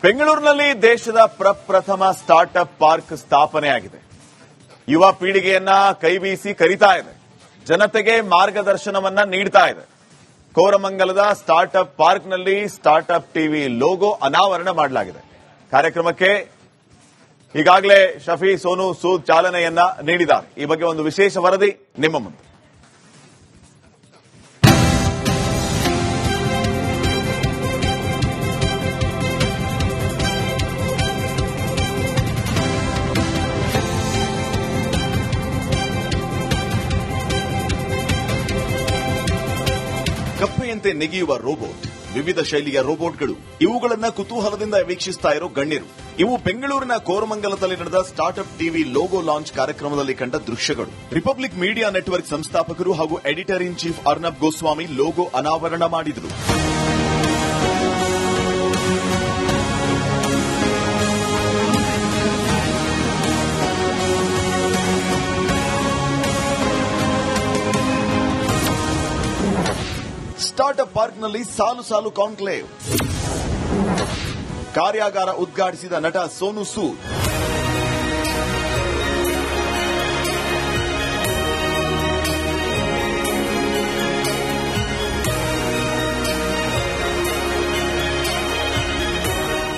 ಬೆಂಗಳೂರಿನಲ್ಲಿ ದೇಶದ ಪ್ರಪ್ರಥಮ ಸ್ಟಾರ್ಟ್ಅಪ್ ಪಾರ್ಕ್ ಸ್ಥಾಪನೆಯಾಗಿದೆ. ಯುವ ಪೀಳಿಗೆಯನ್ನ ಕೈಬೀಸಿ ಕರೀತಾ ಇದೆ, ಜನತೆಗೆ ಮಾರ್ಗದರ್ಶನವನ್ನ ನೀಡ್ತಾ ಇದೆ. ಕೋರಮಂಗಲದ ಸ್ಟಾರ್ಟ್ಅಪ್ ಪಾರ್ಕ್ನಲ್ಲಿ ಸ್ಟಾರ್ಟ್ಅಪ್ ಟಿವಿ ಲೋಗೋ ಅನಾವರಣ ಮಾಡಲಾಗಿದೆ. ಕಾರ್ಯಕ್ರಮಕ್ಕೆ ಈಗಾಗಲೇ ಶಫಿ ಸೋನು ಸೂದ್ ಚಾಲನೆಯನ್ನ ನೀಡಿದ್ದಾರೆ. ಈ ಬಗ್ಗೆ ಒಂದು ವಿಶೇಷ ವರದಿ ನಿಮ್ಮ ಮುಂದೆ. ಕಪ್ಪೆಯಂತೆ ನೆಗೆಯುವ ರೋಬೋಟ್, ವಿವಿಧ ಶೈಲಿಯ ರೋಬೋಟ್ಗಳು, ಇವುಗಳನ್ನ ಕುತೂಹಲದಿಂದ ವೀಕ್ಷಿಸ್ತಾ ಇರೋ ಗಣ್ಯರು. ಇವು ಬೆಂಗಳೂರಿನ ಕೋರಮಂಗಲದಲ್ಲಿ ನಡೆದ ಸ್ಟಾರ್ಟ್ಅಪ್ ಟಿವಿ ಲೋಗೋ ಲಾಂಚ್ ಕಾರ್ಯಕ್ರಮದಲ್ಲಿ ಕಂಡ ದೃಶ್ಯಗಳು. ರಿಪಬ್ಲಿಕ್ ಮೀಡಿಯಾ ನೆಟ್ವರ್ಕ್ ಸಂಸ್ಥಾಪಕರು ಹಾಗೂ editor in chief Arnab Goswami logo ಅನಾವರಣ ಮಾಡಿದರು. ಸ್ಟಾರ್ಟ್ಅಪ್ ಪಾರ್ಕ್ನಲ್ಲಿ ಸಾಲು ಸಾಲು ಕಾನ್ಕ್ಲೇವ್, ಕಾರ್ಯಾಗಾರ ಉದ್ಘಾಟಿಸಿದ ನಟ ಸೋನು ಸೂದ್,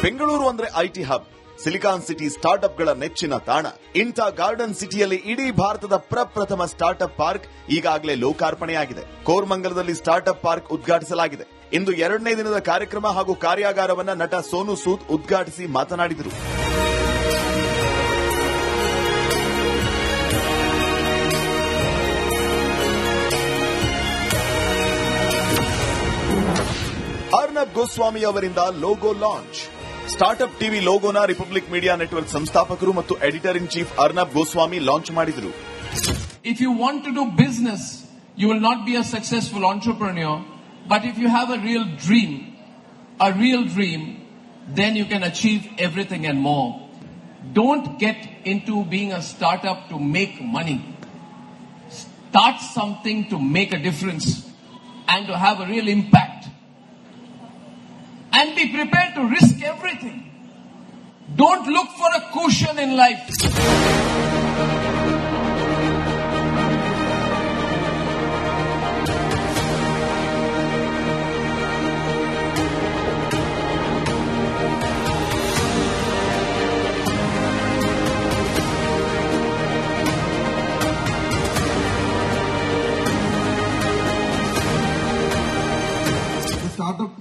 ಬೆಂಗಳೂರು ಅಂದ್ರೆ ಐಟಿ ಹಬ್, ಸಿಲಿಕಾನ್ ಸಿಟಿ ಸ್ಟಾರ್ಟ್ಅಪ್ಗಳ ನೆಚ್ಚಿನ ತಾಣ. ಇಂಥ ಗಾರ್ಡನ್ ಸಿಟಿಯಲ್ಲಿ ಇಡೀ ಭಾರತದ ಪ್ರಪ್ರಥಮ ಸ್ಟಾರ್ಟ್ಅಪ್ ಪಾರ್ಕ್ ಈಗಾಗಲೇ ಲೋಕಾರ್ಪಣೆಯಾಗಿದೆ. ಕೋರಮಂಗಲದಲ್ಲಿ ಸ್ಟಾರ್ಟ್ಅಪ್ ಪಾರ್ಕ್ ಉದ್ಘಾಟಿಸಲಾಗಿದೆ. ಇಂದು 2ನೇ ದಿನದ ಕಾರ್ಯಕ್ರಮ ಹಾಗೂ ಕಾರ್ಯಾಗಾರವನ್ನು ನಟ ಸೋನು ಸೂದ್ ಉದ್ಘಾಟಿಸಿ ಮಾತನಾಡಿದರು. ಅರ್ನಬ್ ಗೋಸ್ವಾಮಿ ಅವರಿಂದ ಲೋಗೋ ಲಾಂಚ್. ಸ್ಟಾರ್ಟ್ಅಪ್ ಟಿವಿ ಲೋಗೋನ ರಿಪಬ್ಲಿಕ್ ಮೀಡಿಯಾ ನೆಟ್ವರ್ಕ್ ಸಂಸ್ಥಾಪಕರು ಮತ್ತು editor in chief Arnab Goswami launch ಮಾಡಿದರು. If you want to do business, you will not be a successful entrepreneur, but if you have a real dream, then you can achieve everything and more. Don't get into being a startup to make money. Start something to make a difference and to have a real impact. And be prepared to risk everything. Don't look for a cushion in life.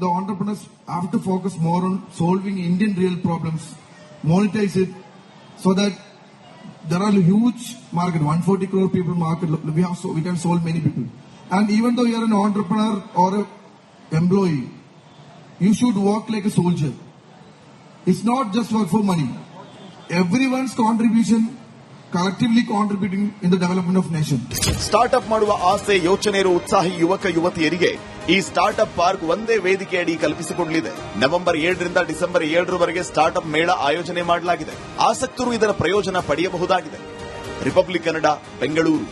The entrepreneurs have to focus more on solving Indian real problems, monetize it, so that there are a huge market, 140 crore people market. We can solve many people. And even though you are an entrepreneur or an employee, you should work like a soldier. It's not just work for money. Everyone's contribution, collectively contributing in the development of nation. Startup ಮಾಡುವ ಆಸೆ, ಯೋಚನೆ ಇರುವ ಉತ್ಸಾಹಿ ಯುವಕ ಯುವತಿಯರಿಗೆ ಈ startup park ಒಂದೇ ವೇದಿಕೆಯಡಿ ಕಲ್ಪಿಸಿಕೊಡಲಿದೆ. November 7ರಿಂದ December 7ರವರೆಗೆ startup ಮೇಳ ಆಯೋಜನೆ ಮಾಡಲಾಗಿದೆ. ಆಸಕ್ತರು ಇದರ ಪ್ರಯೋಜನ ಪಡೆಯಬಹುದಾಗಿದೆ. ರಿಪಬ್ಲಿಕ್ ಕನ್ನಡ, ಬೆಂಗಳೂರು.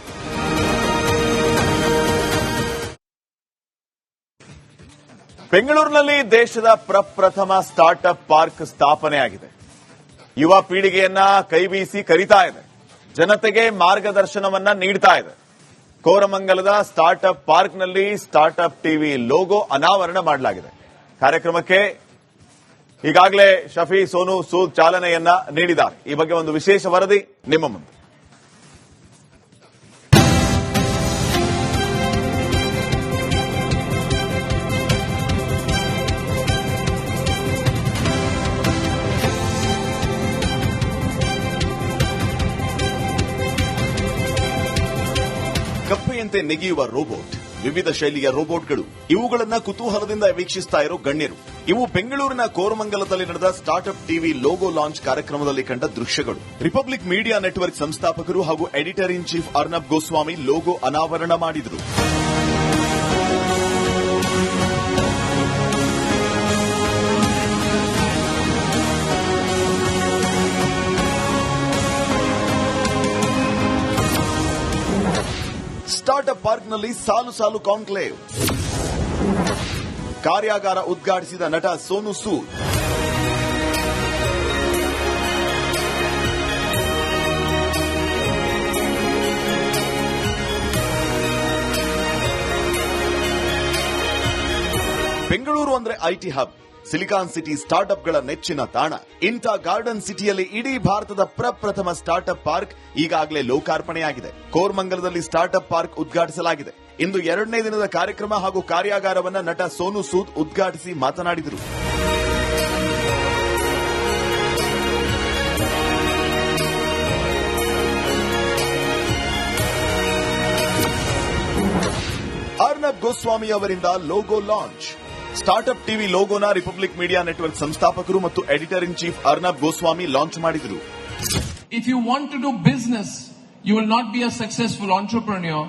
ಬೆಂಗಳೂರಿನಲ್ಲಿ ದೇಶದ ಪ್ರಪ್ರಥಮ ಸ್ಟಾರ್ಟ್ಅಪ್ ಪಾರ್ಕ್ ಸ್ಥಾಪನೆಯಾಗಿದೆ. ಯುವ ಪೀಳಿಗೆಯನ್ನ ಕೈಬೀಸಿ ಕರೀತಾ ಇದೆ, ಜನತೆಗೆ ಮಾರ್ಗದರ್ಶನವನ್ನ ನೀಡ್ತಾ ಇದೆ. ಕೋರಮಂಗಲದ ಸ್ಟಾರ್ಟ್ಅಪ್ ಪಾರ್ಕ್ನಲ್ಲಿ ಸ್ಟಾರ್ಟ್ಅಪ್ ಟಿವಿ ಲೋಗೋ ಅನಾವರಣ ಮಾಡಲಾಗಿದೆ. ಕಾರ್ಯಕ್ರಮಕ್ಕೆ ಈಗಾಗಲೇ ಶಫಿ ಸೋನು ಸೂದ್ ಚಾಲನೆಯನ್ನ ನೀಡಿದ್ದಾರೆ. ಈ ಬಗ್ಗೆ ಒಂದು ವಿಶೇಷ ವರದಿ ನಿಮ್ಮ ಮುಂದೆ. ಕಪ್ಪೆಯಂತೆ ನೆಗೆಯುವ ರೋಬೋಟ್, ವಿವಿಧ ಶೈಲಿಯ ರೋಬೋಟ್ಗಳು, ಇವುಗಳನ್ನ ಕುತೂಹಲದಿಂದ ವೀಕ್ಷಿಸ್ತಾ ಇರೋ ಗಣ್ಯರು. ಇವು ಬೆಂಗಳೂರಿನ ಕೋರಮಂಗಲದಲ್ಲಿ ನಡೆದ ಸ್ಟಾರ್ಟ್ಅಪ್ ಟಿವಿ ಲೋಗೋ ಲಾಂಚ್ ಕಾರ್ಯಕ್ರಮದಲ್ಲಿ ಕಂಡ ದೃಶ್ಯಗಳು. ರಿಪಬ್ಲಿಕ್ ಮೀಡಿಯಾ ನೆಟ್ವರ್ಕ್ ಸಂಸ್ಥಾಪಕರು ಹಾಗೂ editor in chief Arnab Goswami logo ಅನಾವರಣ ಮಾಡಿದರು. ಸ್ಟಾರ್ಟ್ಅಪ್ ಪಾರ್ಕ್ನಲ್ಲಿ ಸಾಲು ಸಾಲು ಕಾನ್ಕ್ಲೇವ್, ಕಾರ್ಯಾಗಾರ ಉದ್ಘಾಟಿಸಿದ ನಟ ಸೋನು ಸೂದ್, ಬೆಂಗಳೂರು ಅಂದ್ರೆ ಐಟಿ ಹಬ್, ಸಿಲಿಕಾನ್ ಸಿಟಿ ಸ್ಟಾರ್ಟ್ಅಪ್ಗಳ ನೆಚ್ಚಿನ ತಾಣ. ಇಂಥ ಗಾರ್ಡನ್ ಸಿಟಿಯಲ್ಲಿ ಇಡೀ ಭಾರತದ ಪ್ರಪ್ರಥಮ ಸ್ಟಾರ್ಟ್ಅಪ್ ಪಾರ್ಕ್ ಈಗಾಗಲೇ ಲೋಕಾರ್ಪಣೆಯಾಗಿದೆ. ಕೋರಮಂಗಲದಲ್ಲಿ ಸ್ಟಾರ್ಟ್ಅಪ್ ಪಾರ್ಕ್ ಉದ್ಘಾಟಿಸಲಾಗಿದೆ. ಇಂದು 2ನೇ ದಿನದ ಕಾರ್ಯಕ್ರಮ ಹಾಗೂ ಕಾರ್ಯಾಗಾರವನ್ನ ನಟ ಸೋನು ಸೂದ್ ಉದ್ಘಾಟಿಸಿ ಮಾತನಾಡಿದರು. ಅರ್ನಬ್ ಗೋಸ್ವಾಮಿ ಅವರಿಂದ ಲೋಗೋ ಲಾಂಚ್. ಸ್ಟಾರ್ಟ್ಅಪ್ ಟಿವಿ ಲೋಗೋನ ರಿಪಬ್ಲಿಕ್ ಮೀಡಿಯಾ ನೆಟ್ವರ್ಕ್ ಸಂಸ್ಥಾಪಕರು ಮತ್ತು editor in chief Arnab Goswami launch ಮಾಡಿದರು. If you want to do business, you will not be a successful entrepreneur.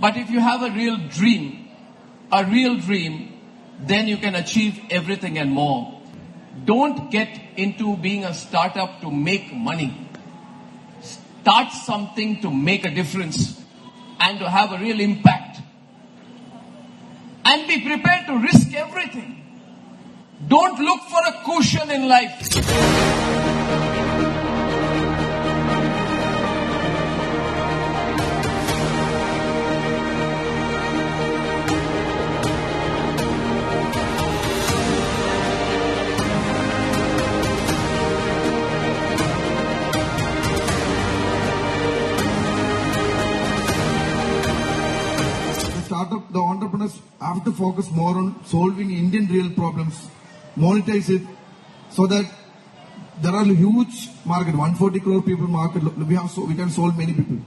But if you have a real dream, then you can achieve everything and more. Don't get into being a startup to make money. Start something to make a difference and to have a real impact. And be prepared to risk everything. Don't look for a cushion in life. The entrepreneurs have to focus more on solving Indian real problems, monetize it, so that there are huge market, 140 crore people market. We can solve many people.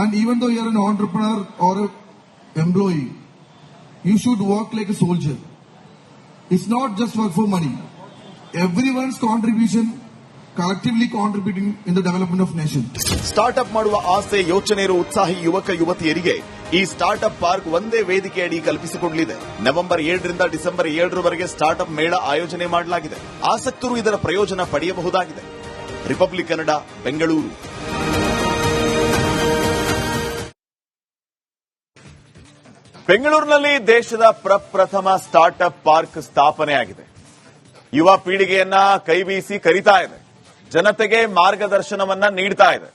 And even though you are an entrepreneur or an employee, you should work like a soldier. It's not just work for money. Everyone's contribution, collectively contributing in the development of nation. Startup ಮಾಡುವ ಆಸೆ, ಯೋಚನೆ ಇರುವ ಉತ್ಸಾಹಿ ಯುವಕ ಯುವತಿಯರಿಗೆ ಈ startup park ಒಂದೇ ವೇದಿಕೆಯಡಿ ಕಲ್ಪಿಸಿಕೊಡಲಿದೆ. November 7ರಿಂದ December 7ರವರೆಗೆ startup ಮೇಳ ಆಯೋಜನೆ ಮಾಡಲಾಗಿದೆ. ಆಸಕ್ತರು ಇದರ ಪ್ರಯೋಜನ ಪಡೆಯಬಹುದಾಗಿದೆ. ರಿಪಬ್ಲಿಕ್ ಕನ್ನಡ, ಬೆಂಗಳೂರು. ಬೆಂಗಳೂರಿನಲ್ಲಿ ದೇಶದ ಪ್ರಪ್ರಥಮ ಸ್ಟಾರ್ಟ್ಅಪ್ ಪಾರ್ಕ್ ಸ್ಥಾಪನೆಯಾಗಿದೆ. ಯುವ ಪೀಳಿಗೆಯನ್ನ ಕೈಬೀಸಿ ಕರೀತಾ ಇದೆ. ಜನತೆಗೆ ಮಾರ್ಗದರ್ಶನವನ್ನ ನೀಡ್ತಾ ಇದೆ.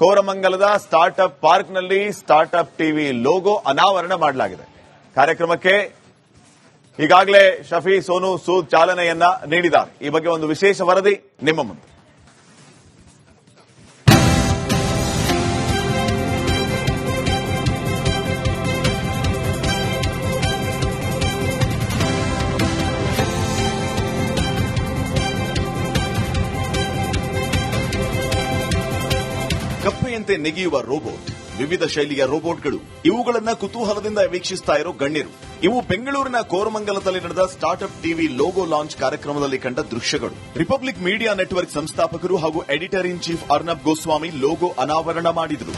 ಕೋರಮಂಗಲದ ಸ್ಟಾರ್ಟ್ಅಪ್ ಪಾರ್ಕ್ನಲ್ಲಿ ಸ್ಟಾರ್ಟ್ಅಪ್ ಟಿವಿ ಲೋಗೋ ಅನಾವರಣ ಮಾಡಲಾಗಿದೆ. ಕಾರ್ಯಕ್ರಮಕ್ಕೆ ಈಗಾಗಲೇ ಶಫಿ ಸೋನು ಸೂದ್ ಚಾಲನೆಯನ್ನ ನೀಡಿದ್ದಾರೆ. ಈ ಬಗ್ಗೆ ಒಂದು ವಿಶೇಷ ವರದಿ ನಿಮ್ಮ ಮುಂದೆ. ಕಪ್ಪೆಯಂತೆ ನೆಗೆಯುವ ರೋಬೋಟ್, ವಿವಿಧ ಶೈಲಿಯ ರೋಬೋಟ್ಗಳು, ಇವುಗಳನ್ನ ಕುತೂಹಲದಿಂದ ವೀಕ್ಷಿಸ್ತಾ ಇರೋ ಗಣ್ಯರು. ಇವು ಬೆಂಗಳೂರಿನ ಕೋರಮಂಗಲದಲ್ಲಿ ನಡೆದ ಸ್ಟಾರ್ಟ್ಅಪ್ ಟಿವಿ ಲೋಗೋ ಲಾಂಚ್ ಕಾರ್ಯಕ್ರಮದಲ್ಲಿ ಕಂಡ ದೃಶ್ಯಗಳು. ರಿಪಬ್ಲಿಕ್ ಮೀಡಿಯಾ ನೆಟ್ವರ್ಕ್ ಸಂಸ್ಥಾಪಕರು ಹಾಗೂ editor in chief Arnab Goswami logo ಅನಾವರಣ ಮಾಡಿದರು.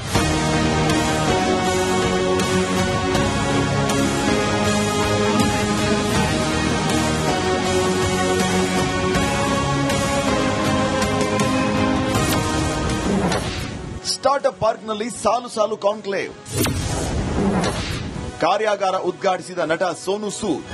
ಸ್ಟಾರ್ಟ್ಅಪ್ ಪಾರ್ಕ್ನಲ್ಲಿ ಸಾಲು ಸಾಲು ಕಾನ್ಕ್ಲೇವ್. ಕಾರ್ಯಾಗಾರ ಉದ್ಘಾಟಿಸಿದ ನಟ ಸೋನು ಸೂದ್.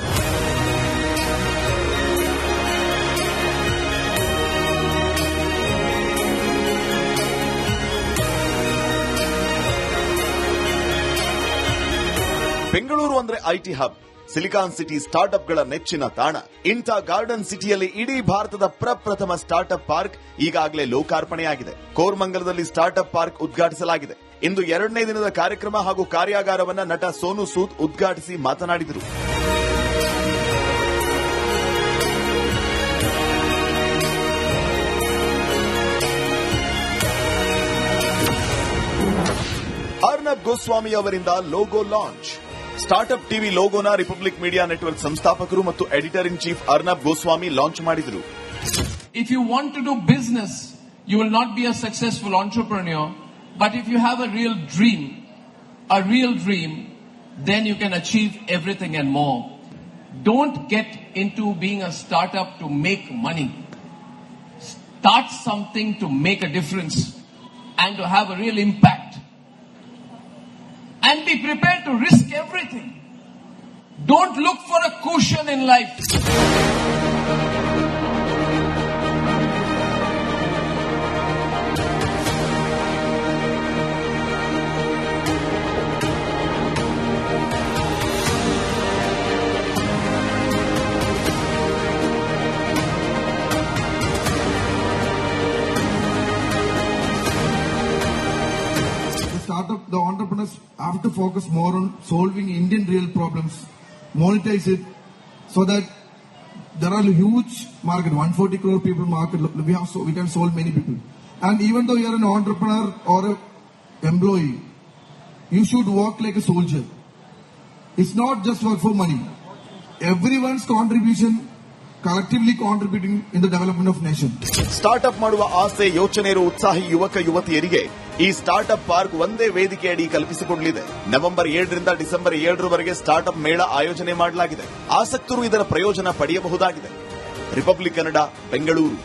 ಬೆಂಗಳೂರು ಅಂದ್ರೆ ಐಟಿ ಹಬ್, ಸಿಲಿಕಾನ್ ಸಿಟಿ ಸ್ಟಾರ್ಟ್ಅಪ್ಗಳ ನೆಚ್ಚಿನ ತಾಣ. ಇಂಥ ಗಾರ್ಡನ್ ಸಿಟಿಯಲ್ಲಿ ಇಡೀ ಭಾರತದ ಪ್ರಪ್ರಥಮ ಸ್ಟಾರ್ಟ್ಅಪ್ ಪಾರ್ಕ್ ಈಗಾಗಲೇ ಲೋಕಾರ್ಪಣೆಯಾಗಿದೆ. ಕೋರಮಂಗಲದಲ್ಲಿ ಸ್ಟಾರ್ಟ್ಅಪ್ ಪಾರ್ಕ್ ಉದ್ಘಾಟಿಸಲಾಗಿದೆ. ಇಂದು 2ನೇ ದಿನದ ಕಾರ್ಯಕ್ರಮ ಹಾಗೂ ಕಾರ್ಯಾಗಾರವನ್ನ ನಟ ಸೋನು ಸೂದ್ ಉದ್ಘಾಟಿಸಿ ಮಾತನಾಡಿದರು. ಅರ್ನಬ್ ಗೋಸ್ವಾಮಿ ಅವರಿಂದ ಲೋಗೋ ಲಾಂಚ್. ಸ್ಟಾರ್ಟ್ಅಪ್ ಟಿವಿ ಲೋಗೋನ ರಿಪಬ್ಲಿಕ್ ಮೀಡಿಯಾ ನೆಟ್ವರ್ಕ್ ಸಂಸ್ಥಾಪಕರು ಮತ್ತು editor in chief Arnab Goswami launch ಮಾಡಿದರು. If you want to do business, you will not be a successful entrepreneur. But if you have a real dream, then you can achieve everything and more. Don't get into being a startup to make money. Start something to make a difference and to have a real impact. And be prepared to risk everything. Don't look for a cushion in life. have to focus more on solving Indian real problems, monetize it, so that there are a huge market, 140 crore people market. We can solve many people. And even though you are an entrepreneur or an employee, you should work like a soldier. It's not just work for money. Everyone's contribution, collectively contributing in the development of nation. Startup ಮಾಡುವ ಆಸೆ ಯೋಚನೆ ಇರುವ ಉತ್ಸಾಹಿ ಯುವಕ ಯುವತಿಯರಿಗೆ ಈ startup park ಒಂದೇ ವೇದಿಕೆಯಡಿ ಕಲ್ಪಿಸಿಕೊಡಲಿದೆ. November 7ರಿಂದ December 7ರವರೆಗೆ startup ಮೇಳ ಆಯೋಜನೆ ಮಾಡಲಾಗಿದೆ. ಆಸಕ್ತರು ಇದರ ಪ್ರಯೋಜನ ಪಡೆಯಬಹುದಾಗಿದೆ. ರಿಪಬ್ಲಿಕ್ ಕನ್ನಡ, ಬೆಂಗಳೂರು.